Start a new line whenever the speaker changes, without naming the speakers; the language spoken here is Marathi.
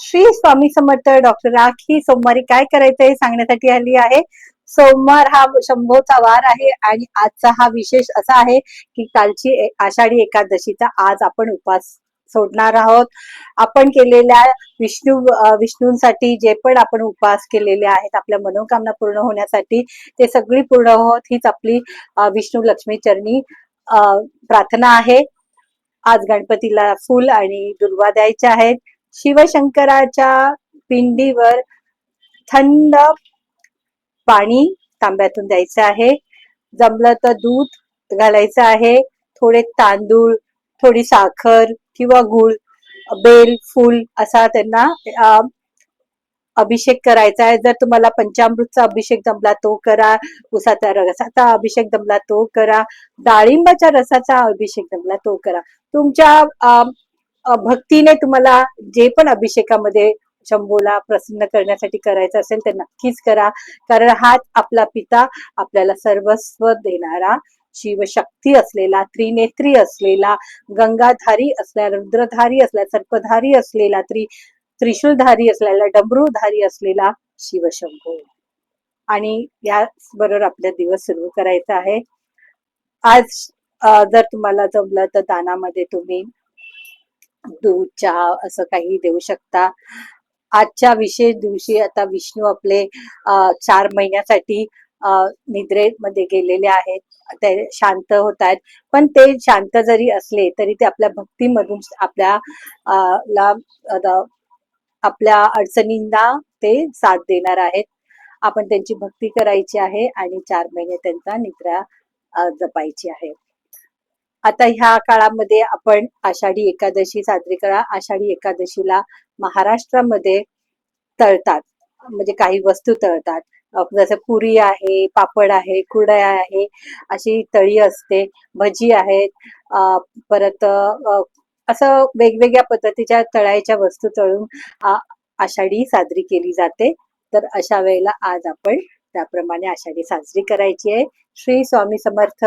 श्री स्वामी समर्थ डॉक्टर राखी सोमवारी काय करायचं हे सांगण्यासाठी आली आहे. सोमवार हा शंभोचा वार आहे आणि आजचा हा विशेष असा आहे की कालची आषाढी एकादशीचा आज आपण उपवास सोडणार आहोत. आपण केलेल्या विष्णूंसाठी जे पण आपण उपवास केलेले आहेत आपल्या मनोकामना पूर्ण होण्यासाठी ते सगळी पूर्ण होत हीच आपली विष्णू लक्ष्मी चरणी प्रार्थना आहे. आज गणपतीला फूल आणि दुर्वा द्यायचे आहेत. शिवशंकराच्या पिंडीवर थंड पाणी तांब्यातून द्यायचं आहे. जमलं तर दूध घालायचं आहे. थोडे तांदूळ, थोडी साखर किंवा गूळ, बेल, फूल असा त्यांना अभिषेक करायचा आहे. जर तुम्हाला पंचामृतचा अभिषेक जमला तो करा, उसाचा रसाचा अभिषेक जमला तो करा, डाळिंबाच्या रसाचा अभिषेक जमला तो करा. तुमच्या भक्तीने तुम्हाला जे पण अभिषेकामध्ये शंभूला प्रसन्न करण्यासाठी करायचं असेल ते नक्कीच करा. कारण हाच आपला पिता आपल्याला सर्वस्व देणारा शिवशक्ती असलेला, त्रिनेत्री असलेला, गंगाधारी असलेला, रुद्रधारी असलेला, सर्पधारी असलेला, त्रिशूलधारी असलेला, डमरूधारी असलेला शिवशंभू. आणि याच बरोबर आपला दिवस सुरू करायचा आहे. आज जर तुम्हाला जमलं तर दानामध्ये तुम्ही दूध, चहा असं काही देऊ शकता. आजच्या विशेष दिवशी आता विष्णू आपले 4 महिन्यासाठी निद्रेमध्ये गेलेले आहेत. ते शांत होत आहेत. पण ते शांत जरी असले तरी ते आपल्या भक्तीमधून आपल्या अडचणींना ते साथ देणार आहेत. आपण त्यांची भक्ती करायची आहे आणि 4 महिने त्यांचा निद्रा जपायची आहे. आता ह्या काळामध्ये आपण आषाढी एकादशी साजरी करा. आषाढी एकादशीला महाराष्ट्रामध्ये तळतात, म्हणजे काही वस्तू तळतात. जसं पुरी आहे, पापड आहे, कुरडया आहे, अशी तळी असते, भजी आहेत. परत असं वेगवेगळ्या पद्धतीच्या तळायच्या वस्तू तळून आषाढी साजरी केली जाते. तर अशा वेळेला आज आपण त्याप्रमाणे आषाढी साजरी करायची आहे. श्री स्वामी समर्थ.